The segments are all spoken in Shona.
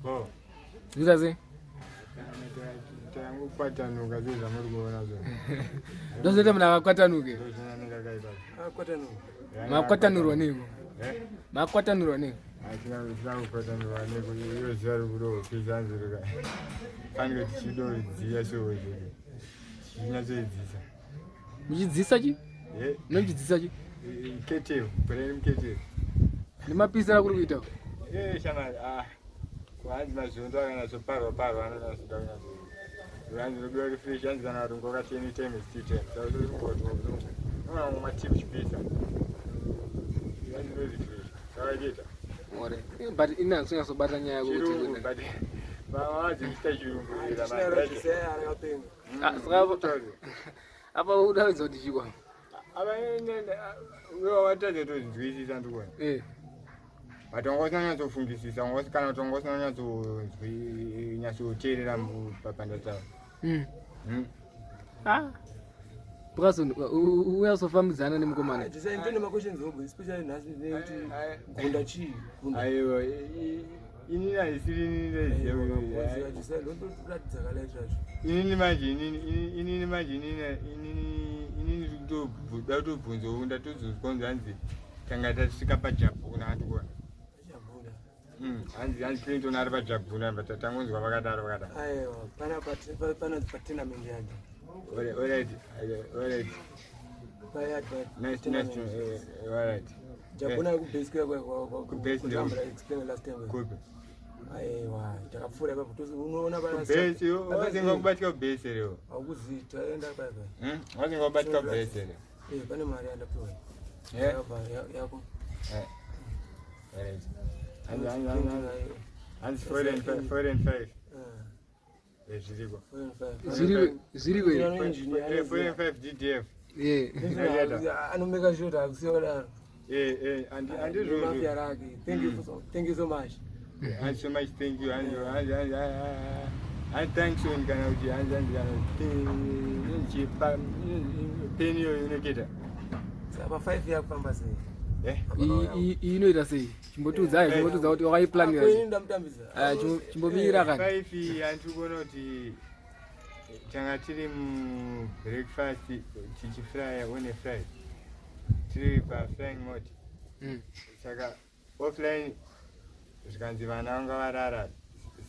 Oh. Zviza sei? Tangu kwatanuka zviza muri kuona zvo. Ndozoita munhu akakwatanuke. Makwatanurwa neko. Makwatanurwa neko. Atina kukwatanurwa neko iyo zuva rikudo pizanzirika. Fanike tichidodziya showe zviri. Chinyatsoidzisa. Muchidzisa chi? Nomuchidzisa chi? Ketevu, brand ketevu. Nemapisa akuri kuita. Shamari, kuhanzi mazvondo akanatsoparwa anonatsoda kunatso. Hanzi robiwa refresh hanzi kana kuti ngoka 10 time is 10. Saka zviri kungoto unoona matimu chipisa. Hanzi no refresh. Saka Ore. But inasonya sobata nyaya yako kuti. But vawazi mista chirungu ira saka apa uda zoti chikwa. Aba wewe wataje to nzwisisa ndikuona. Matongosanya tofungisisa ngosikana tongosanya to nyatsoteerera papanda tawo. Parkerson uyasofambidzana nemukomana. Ndine makwestions hobo especially nhasi nekuti gunda chii. Aiwa inini aisiri inini manje inini ndotobvunza unda tozozonzi hanzi tanga tasvika pajabhuna andikuona hanzi clinton ari pajabhuna tangonzwa vakadaro aiwa pana patinament yacho. Alright. Jabuna kubasically kwa explain last time. Kupi. Aiwa, takapfura ipapo tozi unoona bana base yo, wazinga kubatika base leo. Awuzita enda baba. Wazinga kubatika base leo. Pane mari andapiwa. Yako. Alright. And 4 and 5. Zviriko. 4 and 5 DDF. Anomeka sure akusiona. And thank you so much. And so much thank you and thanks you kana uji penny unoketa. Saba 5 ya kupamba sei. Inoita sei? Chimbotudza kuti wakaiplanira. Ndamutambisa. Chimbomira kana. 5 antukona kuti tanga tiri mu breakfast tichifrya one fry. Tiri pa flying mode. Saka offline zvikanzi vana vanga varara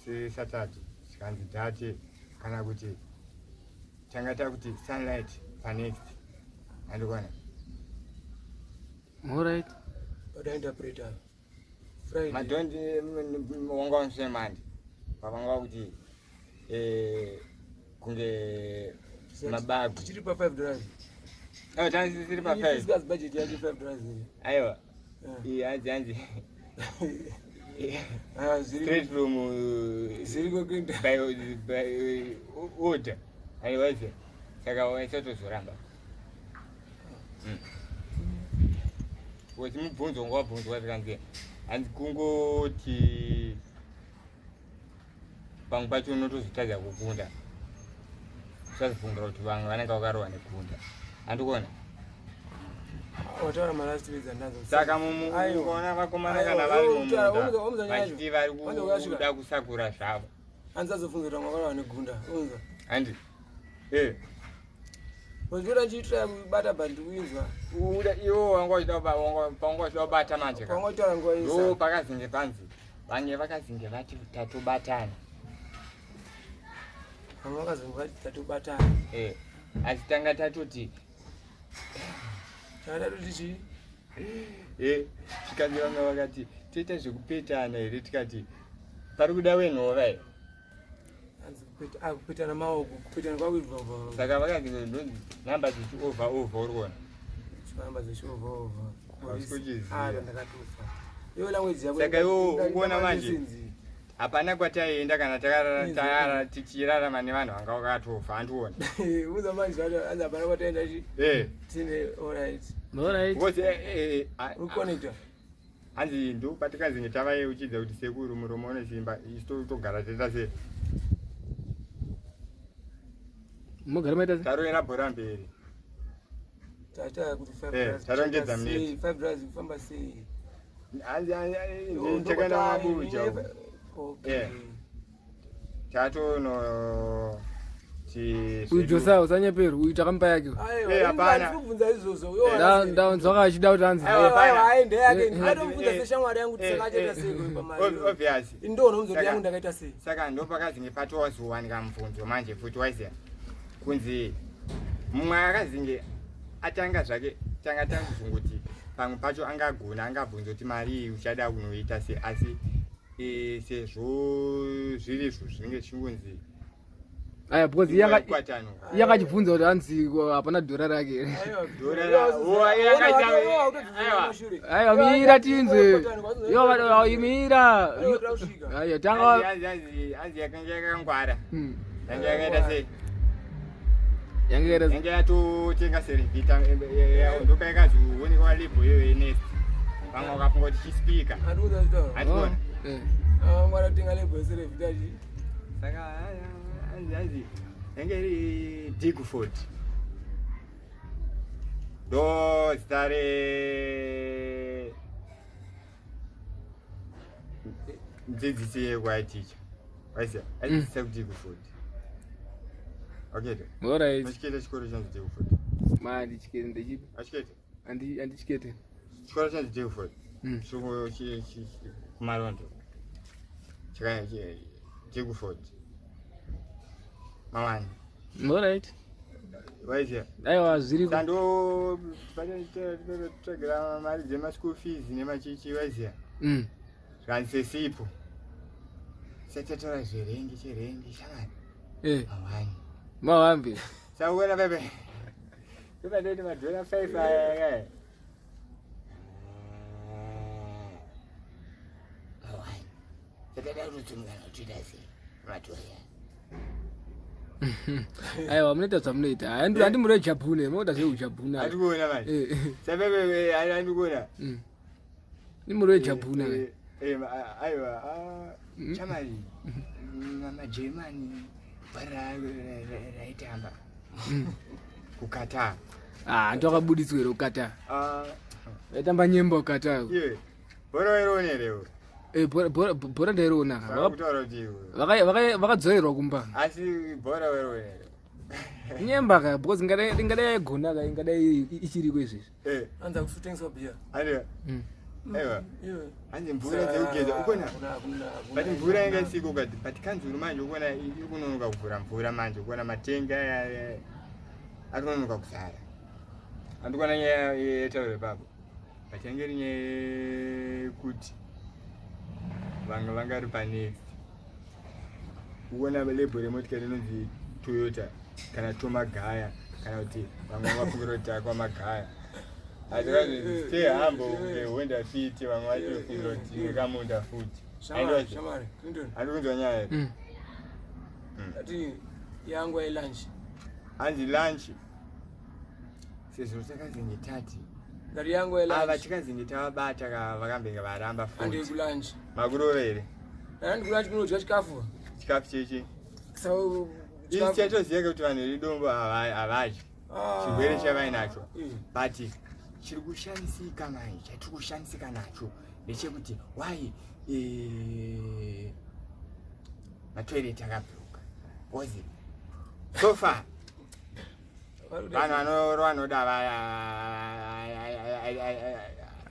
sesatatu zvikanzi dhate kana kuti tanga takuti sunlight panext andikona. Alright. Oda interpreter. Friday. Madondi wanga onsemandi. Pavanga kuti kunge mabagu. Tichiri pa $5. Tanzi tiri pa 5. This guy's budget yake $5. Aiwa. Hanzi. Straight from Ziriko Quinta by order. Aiwaze. Saka waisatozoramba. Kuti mubvunzo ngwabvunzwa tikange hanzi kungoti pamwe pacho unotozotadza kukunda usazofungira kuti vamwe vanenge vakarohwa nekunda andikuona wataura malast weeks andazo saka ukaona vakomana kana vari mumunda vachiti vari kuda kusakura zvavo hanzazofungira kuti vakarohwa negunda unza handi Wedzera chitra kubata bantu winzwa. Iwo wangozvida bata manje. Wangotora nguva isa. Yo pakazinge panzi. Vange vakazinge vati tatu batana. Vakazinge vati tatu batana. Asitanga tatoti. Tatoti chi? Chikanzi vanga vakati toita zvekupetana here tikati pari kuda wenhova here. Kupitana maoko, kupitana kwa wibva. Saka vakazi namba dzichi over urikuona. Namba dzichi over. Vasikuchiziva. Ndakatufa. Yo language yako. Saka yo uona manje. Hapana kwataenda kana takarara tichirarama nevanhu vanga vakatofa andiona. Uza manje anza hapana kwataenda chi? Tine alright. Because uconnector. Hanzi ndo patikazinge tava uchidza kuti sekuru muromo une simba isitogara teta se. Mogara maita taroera bhora mberi tata kuti $5 tarongedza mneti $5 kufamba sei hanzi chakana mabuja Okay. Tato no ujosa usanyeperu uita kamba yake Hapana. Kubvunza izvozvo. ndaunzwa kachida kuti hanzi Aende yake. Ndatomubvunza seshamwari yangu kuti sakaita sei pamari. obvious. Indona umuzoti yangu ndakaita sei. Saka ndopakazi ngepatowazuwa ndikamubvunzo manje futi waiziya kunzi mumwe akazinge atanga zvake tanga tanzunguti pamwe pacho angabvunza kuti mari uchada kunoita sei asi sezvo zviri izvo zvinenge chingunzi aya because yakachibvunza kuti hanzi hapana dhora rake aiwa mira tinzwe imira aya tanga hanzi yakanga yakangwara yanga yakaita sei yange yatotenga serivita ndoka yakazoonekwa label iyoyo yenest vamwe vakafunga kuti chispika Atikuona. Ngwara tinga label yeserevita chi. Saka hanzi yange iri Digford ndo zita mudzidzisi yekwaiticha waisiya adzidzisa kuDigford. Okay. Alright. Achikete chikoro chanzi Digford. Ndichikete ndechipi? Achikete. Andichikete. Chikoro chanzi Digford. Chikoro kumarondo. Chikaya Digford. Mawani. Alright. Waisiya. Aiwa zviri Sando tsvagira mari dzemaschool fees nemachichi waisiya. Zvanzi sipo. Satatora zverengi shamari. Mawani. Mawambi. Sawuela bebe. Kuba ndeti madona 5 aya. Mawani. Satatora rutsungana tudasi. Matoya. Aiwa munoita zvamunoita handi muri Jabhune munoita zveujabhuna Atikuona manje. Sabebe andikuona. Ni muri Jabhuna aiwa chamali magermani raitamba kukata ndakabuditswera kukata aitamba nyemba kukata iwe bora ironerewo bhora ndairiona vakadzorerwa kumba asi bora weronere nyemba ka because ingadai yaigona ka ingadai ichiriko izvezvi Anza kusutengeswa bia. aiwa hanzi mvura dzeugeza ukona but mvura yangasiko kati but kanzuru manje ukona ikunonoka kuvhura mvura manje ukona matenga arinonoka kuzara andikona nyaya yetaure papo but yange iri nyaya yekuti vamwe vangari panext kuona label remotikari inonzi Toyota kana Tomagaya kana kuti vamwe vafungira kuti akwamagaya Atikazi stay humble wenda fit vamwe vachifungira kuti nekamunda futi Shamari. andikunzwa nyaya Ati yangu ya lunch. hanzi lunch sezvo sakazingetati Dari yangu ya lunch. vachikazingeta vabata vakambenga varamba Andi futi kulunch. makurovere Andi kulunch kunodya chikafu. chikafu chechi So isi chatoziva kuti vanhu vedombo havadyi chirwere chavainacho but chiri kushanisika manje chatiri kushanisika nacho ndechekuti why matoilet akabhuruka ozi so far vanhu vanoda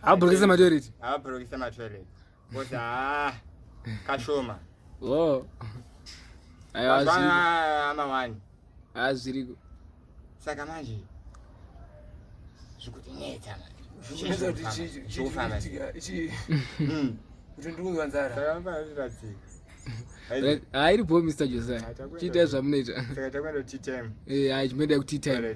abhurukisa matoilet avabhurukisa matoilet ozi kashoma amawani azviriko saka manje zvikutinetsa kuti ndikunzwa nzara. Iripo Mr. Josiah chiitai zvamunoita saka takwenda tea time chimboenda kuti time